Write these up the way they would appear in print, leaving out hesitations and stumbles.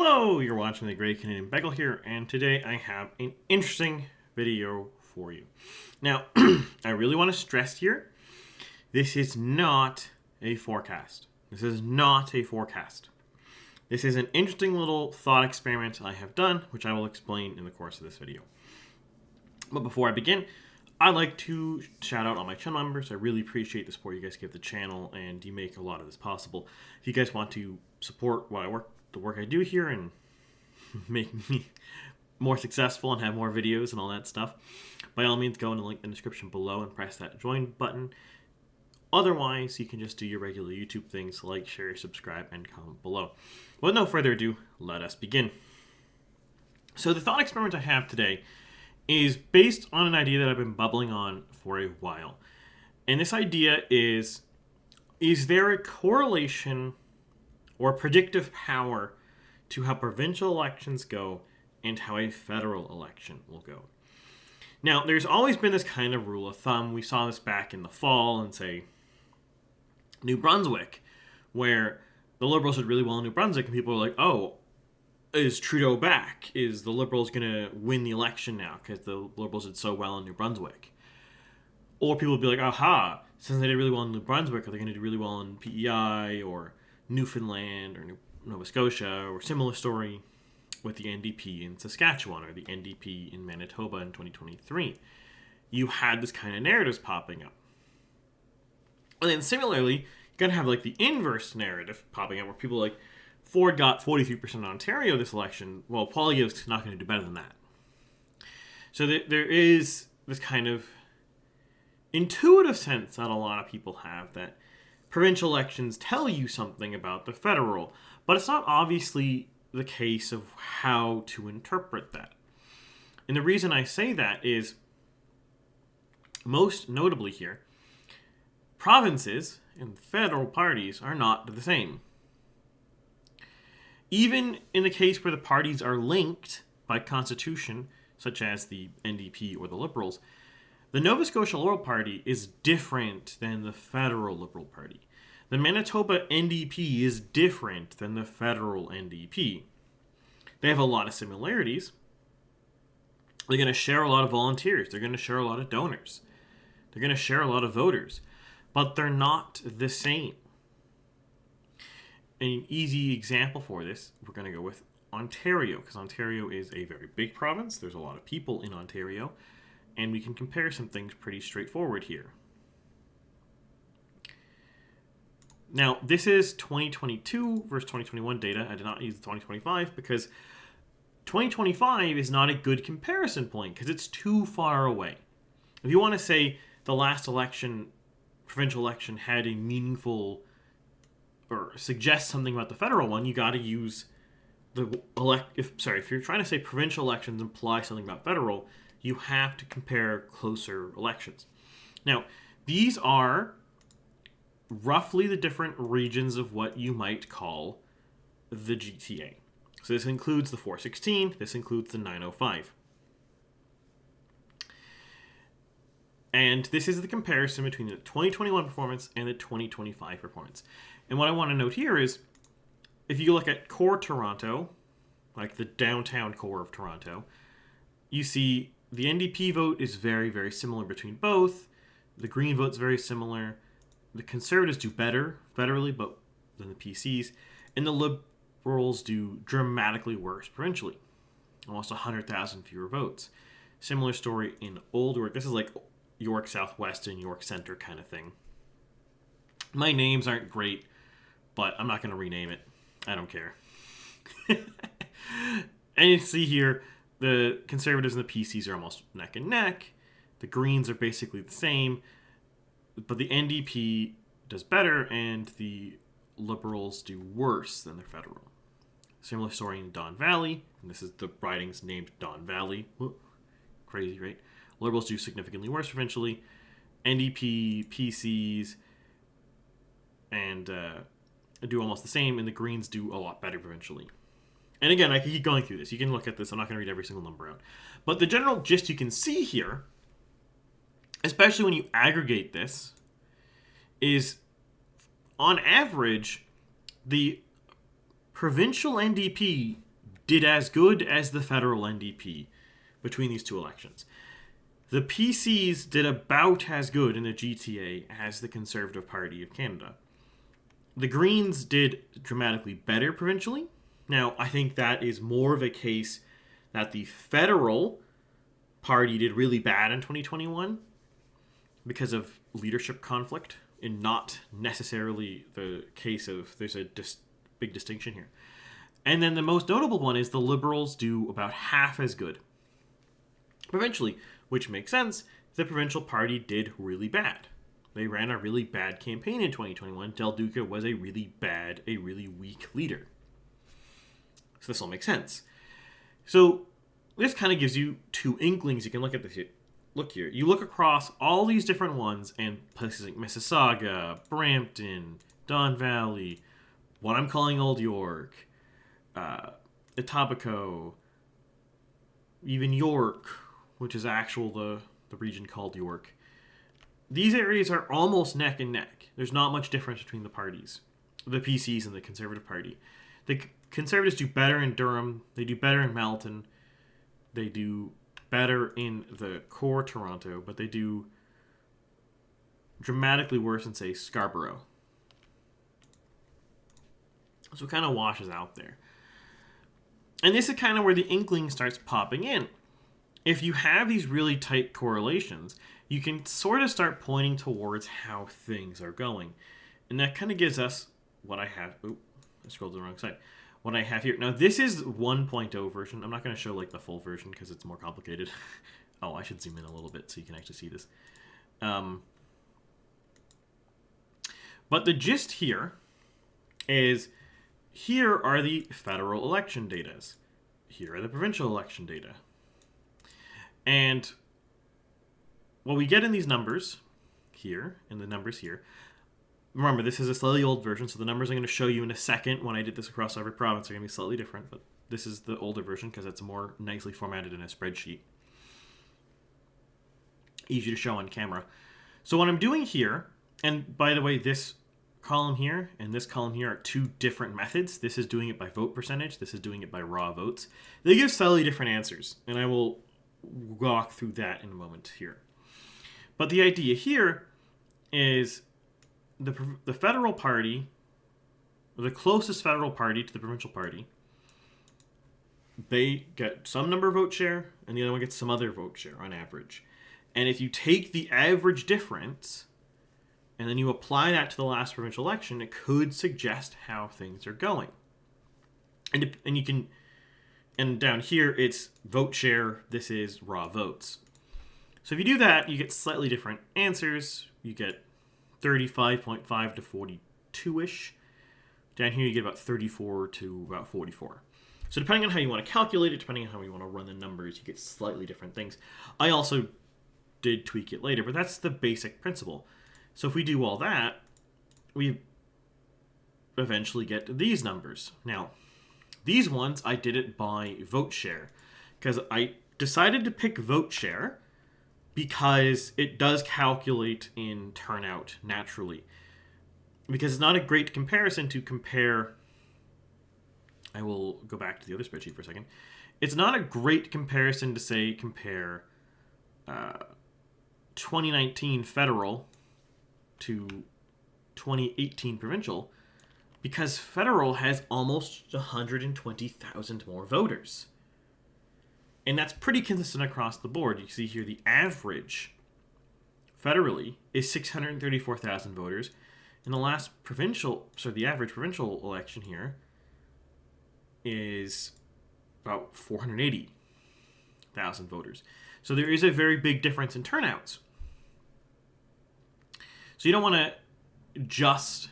Hello, you're watching the Great Canadian Bagel here, and today I have an interesting video for you. Now, I really want to stress here, this is not a forecast. This is not a forecast. This is an interesting little thought experiment I have done, which I will explain in the course of this video. But before I begin, I'd like to shout out all my channel members. I really appreciate the support you guys give the channel, and you make a lot of this possible. If you guys want to support the work I do here and make me more successful and have more videos and all that stuff, by all means go in the link in the description below and press that join button. Otherwise, you can just do your regular YouTube things, like, share, subscribe, and comment below. With no further ado, let us begin. So the thought experiment I have today is based on an idea that I've been bubbling on for a while. And this idea is there a correlation or predictive power to how provincial elections go and how a federal election will go? Now, there's always been this kind of rule of thumb. We saw this back in the fall in, say, New Brunswick, where the Liberals did really well in New Brunswick, and people were like, oh, is Trudeau back? Is the Liberals going to win the election now because the Liberals did so well in New Brunswick? Or people would be like, aha, since they did really well in New Brunswick, are they going to do really well in PEI or Newfoundland or Nova Scotia, or similar story with the NDP in Saskatchewan or the NDP in Manitoba in 2023. You had this kind of narratives popping up. And then similarly, you gotta have like the inverse narrative popping up where people are like, Ford got 43% in Ontario this election. Well, Poilievre's not going to do better than that. So there is this kind of intuitive sense that a lot of people have that provincial elections tell you something about the federal, but it's not obviously the case of how to interpret that. And the reason I say that is, most notably here, provinces and federal parties are not the same. Even in the case where the parties are linked by constitution, such as the NDP or the Liberals, the Nova Scotia Liberal Party is different than the federal Liberal Party. The Manitoba NDP is different than the federal NDP. They have a lot of similarities. They're going to share a lot of volunteers. They're going to share a lot of donors. They're going to share a lot of voters. But they're not the same. An easy example for this, we're going to go with Ontario, because Ontario is a very big province. There's a lot of people in Ontario, and we can compare some things pretty straightforward here. Now, this is 2022 versus 2021 data. I did not use the 2025 because 2025 is not a good comparison point because it's too far away. If you want to say the last election, provincial election, had a meaningful or suggest something about the federal one, you got to use the if you're trying to say provincial elections imply something about federal, you have to compare closer elections. Now, these are roughly the different regions of what you might call the GTA. So this includes the 416, this includes the 905. And this is the comparison between the 2021 performance and the 2025 performance. And what I want to note here is, if you look at core Toronto, like the downtown core of Toronto, you see the NDP vote is very, very similar between both. The Green vote's very similar. The Conservatives do better federally, but than the PCs. And the Liberals do dramatically worse provincially. Almost 100,000 fewer votes. Similar story in Old York. This is like York Southwest and York Center kind of thing. My names aren't great, but I'm not going to rename it. I don't care. And you see here, the Conservatives and the PCs are almost neck and neck. The Greens are basically the same, but the NDP does better and the Liberals do worse than the federal. Similar story in Don Valley, and this is the riding's named Don Valley. Whoa. Crazy, right? Liberals do significantly worse provincially. NDP, PCs, and do almost the same, and the Greens do a lot better provincially. And again, I can keep going through this. You can look at this. I'm not going to read every single number out. But the general gist you can see here, especially when you aggregate this, is on average, the provincial NDP did as good as the federal NDP between these two elections. The PCs did about as good in the GTA as the Conservative Party of Canada. The Greens did dramatically better provincially. Now, I think that is more of a case that the federal party did really bad in 2021 because of leadership conflict, and not necessarily the case of there's a big distinction here. And then the most notable one is the Liberals do about half as good provincially, which makes sense. The provincial party did really bad. They ran a really bad campaign in 2021. Del Duca was a really weak leader. So this all makes sense. So this kind of gives you two inklings. You can look at this. Look here. You look across all these different ones and places like Mississauga, Brampton, Don Valley, what I'm calling Old York, Etobicoke, even York, which is the region called York. These areas are almost neck and neck. There's not much difference between the parties, the PCs and the Conservative Party. The Conservatives do better in Durham. They do better in Malton. They do better in the core Toronto, but they do dramatically worse in, say, Scarborough. So it kind of washes out there. And this is kind of where the inkling starts popping in. If you have these really tight correlations, you can sort of start pointing towards how things are going. And that kind of gives us what I have. Oh, I scrolled to the wrong side. What I have here. Now, this is 1.0 version. I'm not going to show like the full version because it's more complicated. Oh, I should zoom in a little bit so you can actually see this. But the gist here is, here are the federal election data. Here are the provincial election data. And what we get in these numbers here, and the numbers here, remember, this is a slightly old version, so the numbers I'm going to show you in a second when I did this across every province are going to be slightly different, but this is the older version because it's more nicely formatted in a spreadsheet. Easy to show on camera. So what I'm doing here, and by the way, this column here and this column here are two different methods. This is doing it by vote percentage. This is doing it by raw votes. They give slightly different answers, and I will walk through that in a moment here. But the idea here is the federal party, the closest federal party to the provincial party, they get some number of vote share, and the other one gets some other vote share on average. And if you take the average difference and then you apply that to the last provincial election, it could suggest how things are going. And you can, and down here it's vote share, this is raw votes. So if you do that, you get slightly different answers. You get 35.5 to 42-ish. Down here you get about 34 to about 44. So depending on how you want to calculate it, depending on how you want to run the numbers, you get slightly different things. I also did tweak it later, but that's the basic principle. So if we do all that, we eventually get these numbers. Now, these ones, I did it by vote share, because I decided to pick vote share because it does calculate in turnout naturally. Because it's not a great comparison to compare. I will go back to the other spreadsheet for a second. It's not a great comparison to, say, compare 2019 federal to 2018 provincial, because federal has almost 120,000 more voters. And that's pretty consistent across the board. You see here the average federally is 634,000 voters. In the last the average provincial election here is about 480,000 voters. So there is a very big difference in turnouts. So you don't want to just...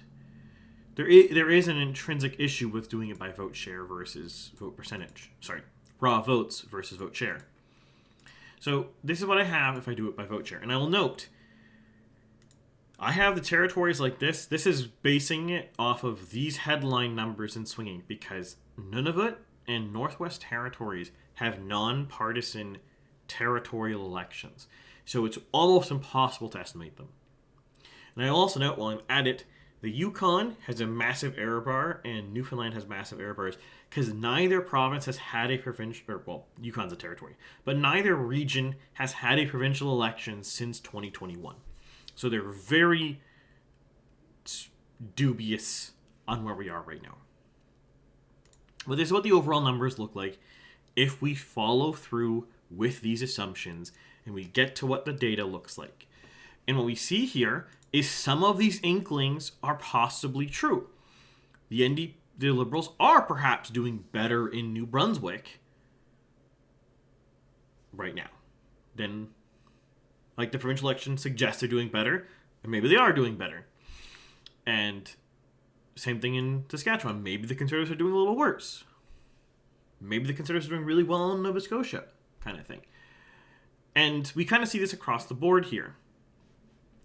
There is an intrinsic issue with doing it by vote share versus vote percentage. Sorry, raw votes versus vote share. So this is what I have if I do it by vote share. And I will note, I have the territories like this. This is basing it off of these headline numbers and swinging, because Nunavut and Northwest Territories have nonpartisan territorial elections. So it's almost impossible to estimate them. And I also note, while I'm at it, The Yukon has a massive error bar, and Newfoundland has massive error bars because neither province has had a provincial, or well, Yukon's a territory, but neither region has had a provincial election since 2021. So they're very dubious on where we are right now. But this is what the overall numbers look like if we follow through with these assumptions and we get to what the data looks like. And what we see here is some of these inklings are possibly true. The Liberals are perhaps doing better in New Brunswick right now than, like, the provincial election suggests they're doing better, and maybe they are doing better. And same thing in Saskatchewan. Maybe the Conservatives are doing a little worse. Maybe the Conservatives are doing really well in Nova Scotia, kind of thing. And we kind of see this across the board here.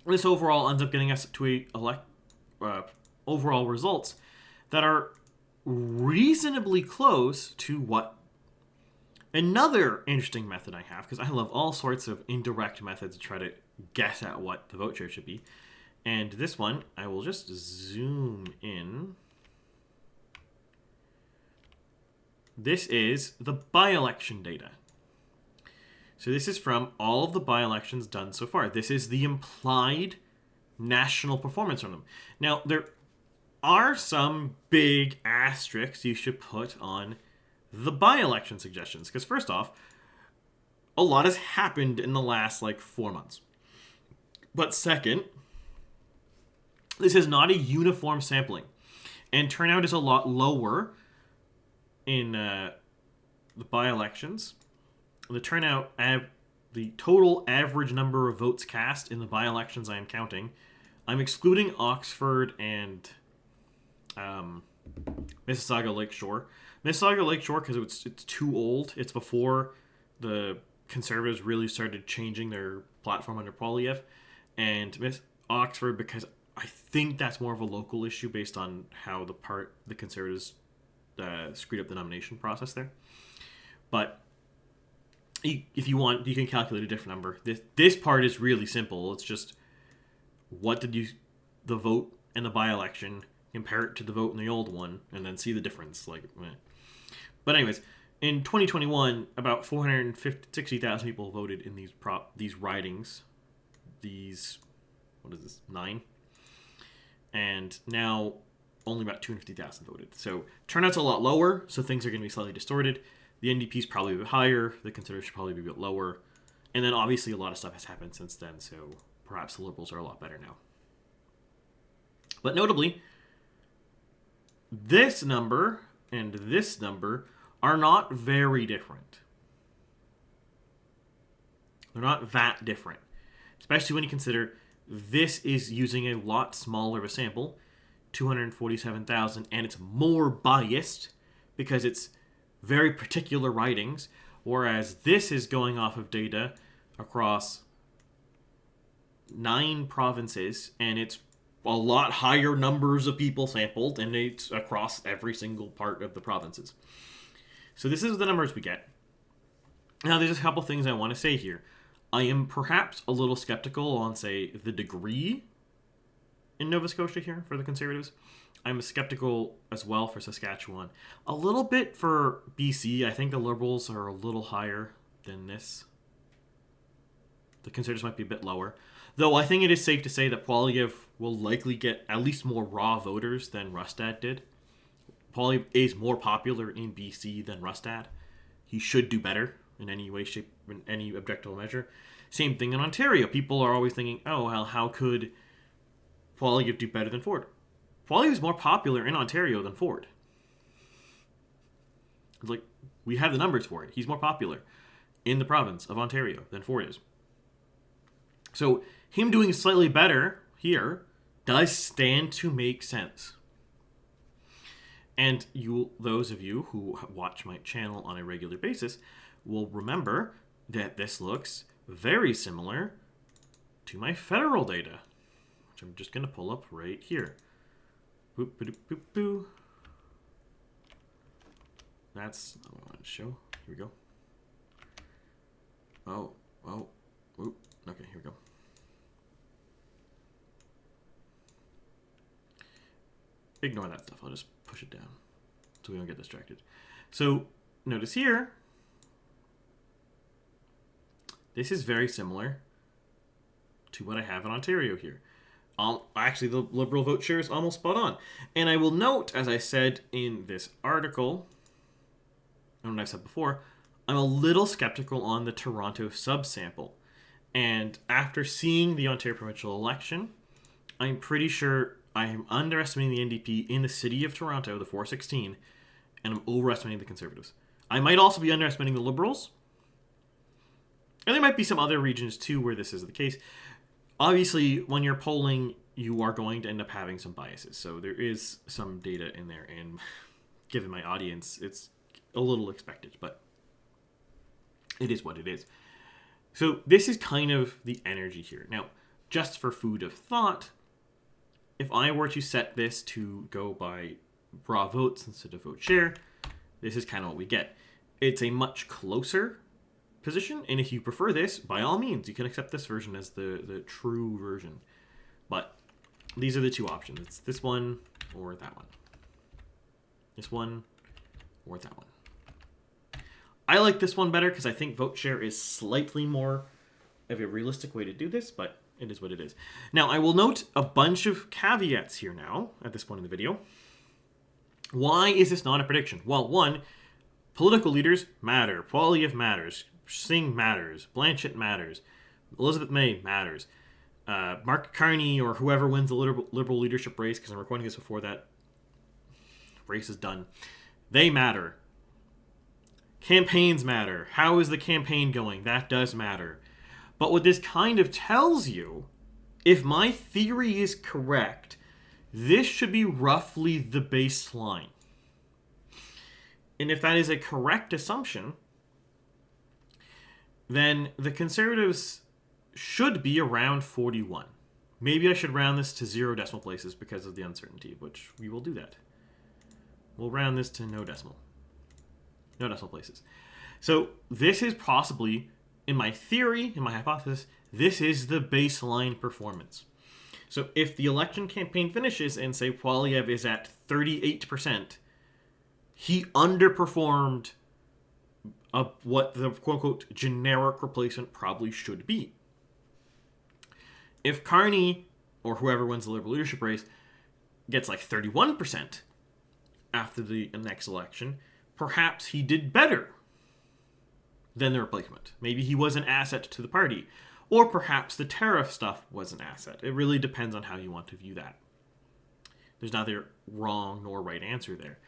This overall ends up getting us to overall results that are reasonably close to what another interesting method I have, because I love all sorts of indirect methods to try to guess at what the vote share should be. And this one, I will just zoom in. This is the by-election data. So this is from all of the by-elections done so far. This is the implied national performance from them. Now, there are some big asterisks you should put on the by-election suggestions. Because first off, a lot has happened in the last, 4 months. But second, this is not a uniform sampling. And turnout is a lot lower in the by-elections. The turnout, the total average number of votes cast in the by-elections I am counting, I'm excluding Oxford and Mississauga Lakeshore. Mississauga Lakeshore, because it's too old. It's before the Conservatives really started changing their platform under Poilievre. And Oxford, because I think that's more of a local issue based on how the Conservatives screwed up the nomination process there. But if you want, you can calculate a different number. This part is really simple. It's just what did the vote in the by-election, compare it to the vote in the old one, and then see the difference. But anyways, in 2021, about 460,000 people voted in these ridings. What is this, 9? And now only about 250,000 voted. So turnout's a lot lower, so things are going to be slightly distorted. The NDP's probably a bit higher. The Conservatives should probably be a bit lower. And then obviously a lot of stuff has happened since then, so perhaps the Liberals are a lot better now. But notably, this number and this number are not very different. They're not that different. Especially when you consider this is using a lot smaller of a sample, 247,000, and it's more biased because it's very particular ridings, whereas this is going off of data across 9 provinces, and it's a lot higher numbers of people sampled, and it's across every single part of the provinces. So this is the numbers we get. Now, there's a couple things I want to say here. I am perhaps a little skeptical on, say, the degree in Nova Scotia here for the Conservatives. I'm skeptical as well for Saskatchewan. A little bit for BC. I think the Liberals are a little higher than this. The Conservatives might be a bit lower. Though I think it is safe to say that Poilievre will likely get at least more raw voters than Rustad did. Poilievre is more popular in BC than Rustad. He should do better in any way, shape, in any objective measure. Same thing in Ontario. People are always thinking, oh, well, how could Poilievre do better than Ford? Poilievre is more popular in Ontario than Ford. It's like, we have the numbers for it. He's more popular in the province of Ontario than Ford is. So him doing slightly better here does stand to make sense. And those of you who watch my channel on a regular basis will remember that this looks very similar to my federal data, which I'm just going to pull up right here. Boop, boop, boop, boop. That's not what I want to show. Here we go. Oh. Okay, here we go. ignore that stuff. I'll just push it down so we don't get distracted. So notice here, this is very similar to what I have in Ontario here. Actually, the Liberal vote share is almost spot on. And I will note, as I said in this article, and what I've said before, I'm a little skeptical on the Toronto subsample. And after seeing the Ontario provincial election, I'm pretty sure I am underestimating the NDP in the city of Toronto, the 416, and I'm overestimating the Conservatives. I might also be underestimating the Liberals. And there might be some other regions too where this is the case. Obviously, when you're polling, you are going to end up having some biases. So there is some data in there, and given my audience, it's a little expected, but it is what it is. So this is kind of the energy here. Now, just for food of thought, if I were to set this to go by raw votes instead of vote share, this is kind of what we get. It's a much closer position, and if you prefer this, by all means, you can accept this version as the true version. But these are the two options. It's this one or that one. This one or that one. I like this one better because I think vote share is slightly more of a realistic way to do this, but it is what it is. Now, I will note a bunch of caveats here now at this point in the video. Why is this not a prediction? Well, one, political leaders matter. Poilievre matters. Singh matters. Blanchett matters. Elizabeth May matters. Mark Carney or whoever wins the liberal leadership race, because I'm recording this before that race is done, they matter. Campaigns matter. How is the campaign going? That does matter. But what this kind of tells you, if my theory is correct, this should be roughly the baseline. And if that is a correct assumption, then the Conservatives should be around 41. Maybe I should round this to 0 decimal places because of the uncertainty, which we will do that. We'll round this to no decimal places. So this is possibly, in my theory, in my hypothesis, this is the baseline performance. So if the election campaign finishes and say Poilievre is at 38%, he underperformed what the quote-unquote generic replacement probably should be. If Carney, or whoever wins the Liberal leadership race, gets like 31% after the next election, perhaps he did better than the replacement. Maybe he was an asset to the party. Or perhaps the tariff stuff was an asset. It really depends on how you want to view that. There's neither wrong nor right answer there.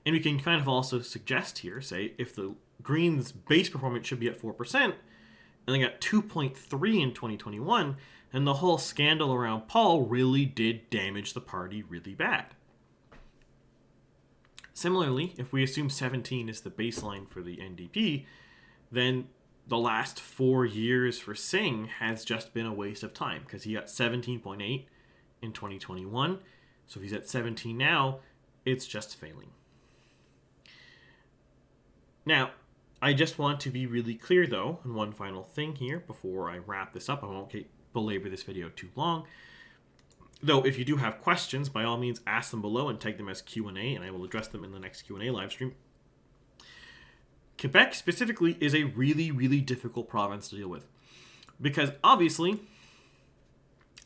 And we can kind of also suggest here, say, if the Greens' base performance should be at 4%, and they got 2.3 in 2021, and the whole scandal around Paul really did damage the party really bad. Similarly, if we assume 17 is the baseline for the NDP, then the last 4 years for Singh has just been a waste of time because he got 17.8 in 2021. So if he's at 17 now, it's just failing. Now, I just want to be really clear, though, on one final thing here before I wrap this up. I won't belabor this video too long. Though, if you do have questions, by all means, ask them below and tag them as Q&A, and I will address them in the next Q&A live stream. Quebec, specifically, is a really, really difficult province to deal with. Because, obviously,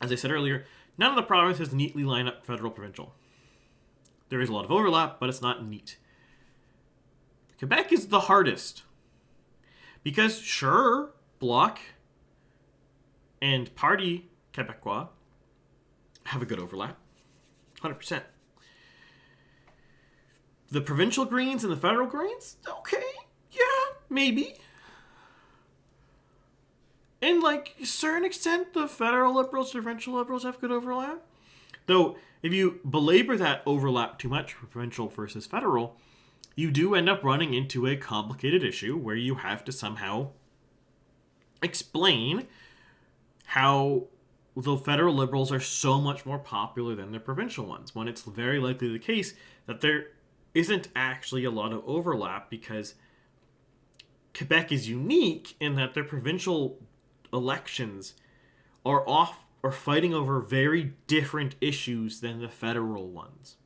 as I said earlier, none of the provinces neatly line up federal-provincial. There is a lot of overlap, but it's not neat. Quebec is the hardest. Because, sure, Bloc and Parti Québécois have a good overlap. 100%. The provincial Greens and the federal Greens? Okay, yeah, maybe. And, like, to a certain extent, the federal Liberals, provincial Liberals have good overlap. Though, if you belabor that overlap too much, provincial versus federal, you do end up running into a complicated issue where you have to somehow explain how the federal Liberals are so much more popular than the provincial ones, when it's very likely the case that there isn't actually a lot of overlap because Quebec is unique in that their provincial elections are fighting over very different issues than the federal ones.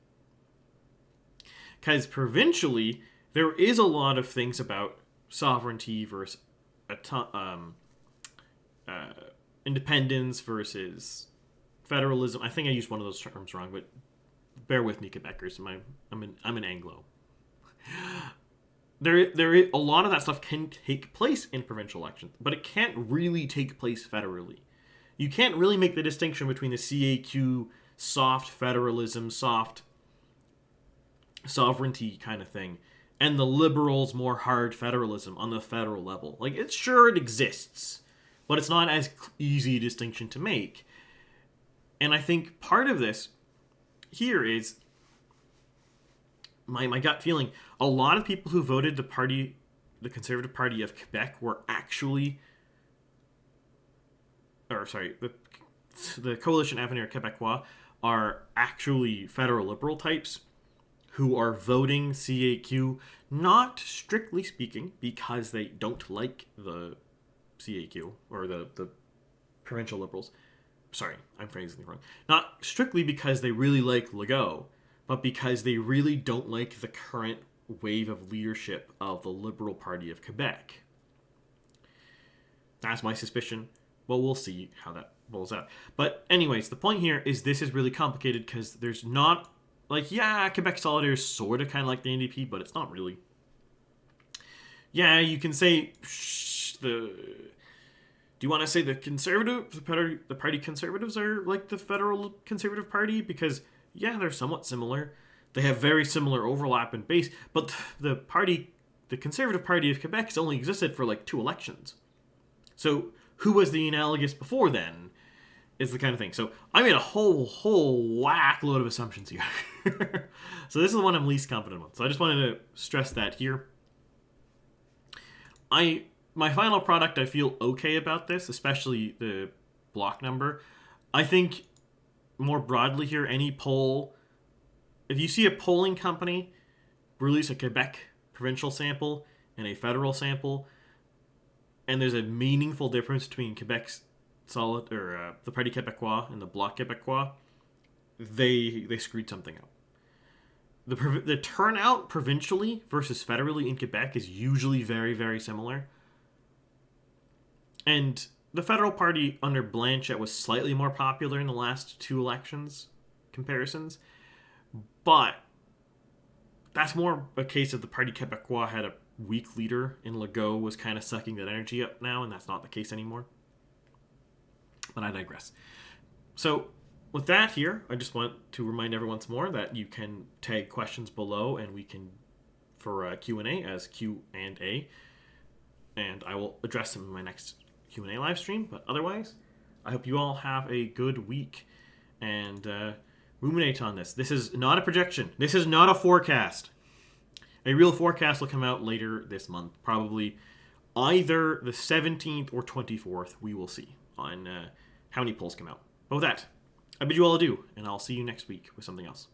Because provincially, there is a lot of things about sovereignty versus independence versus federalism. I think I used one of those terms wrong, but bear with me, Quebecers. I'm an Anglo. A lot of that stuff can take place in provincial elections, but it can't really take place federally. You can't really make the distinction between the CAQ soft federalism, soft sovereignty kind of thing, and the Liberals' more hard federalism on the federal level. Like, it's sure it exists, but it's not as easy a distinction to make. And I think part of this here is my gut feeling. A lot of people who voted the Conservative Party of Quebec were actually, the Coalition Avenir Québécois are actually federal liberal types who are voting CAQ, not strictly speaking because they don't like the CAQ or the provincial liberals. Sorry, I'm phrasing it wrong. Not strictly because they really like Legault, but because they really don't like the current wave of leadership of the Liberal Party of Quebec. That's my suspicion. Well, we'll see how that rolls out. But anyways, the point here is this is really complicated because there's not, like, yeah, Quebec Solidaire is sort of kind of like the NDP, but it's not really. Yeah, you can say do you want to say the party conservatives are like the federal Conservative Party? Because, yeah, they're somewhat similar. They have very similar overlap in base, but the Conservative Party of Quebec has only existed for like 2 elections. So who was the analogous before then is the kind of thing. So I made a whole whack load of assumptions here. So this is the one I'm least confident with. So I just wanted to stress that here. My final product, I feel okay about this, especially the block number. I think more broadly here, any poll, if you see a polling company release a Quebec provincial sample and a federal sample, and there's a meaningful difference between Quebec's the Parti Québécois and the Bloc Québécois, they screwed something up. The turnout provincially versus federally in Quebec is usually very, very similar. And the federal party under Blanchet was slightly more popular in the last 2 elections comparisons. But that's more a case of the Parti Québécois had a weak leader and Legault was kind of sucking that energy up now, and that's not the case anymore. But I digress. So with that here, I just want to remind everyone once more that you can tag questions below and we can, for Q&A as Q&A, and I will address them in my next Q&A live stream. But otherwise, I hope you all have a good week and ruminate on this. This is not a projection. This is not a forecast. A real forecast will come out later this month, probably either the 17th or 24th. We will see on how many polls come out. But with that, I bid you all adieu, and I'll see you next week with something else.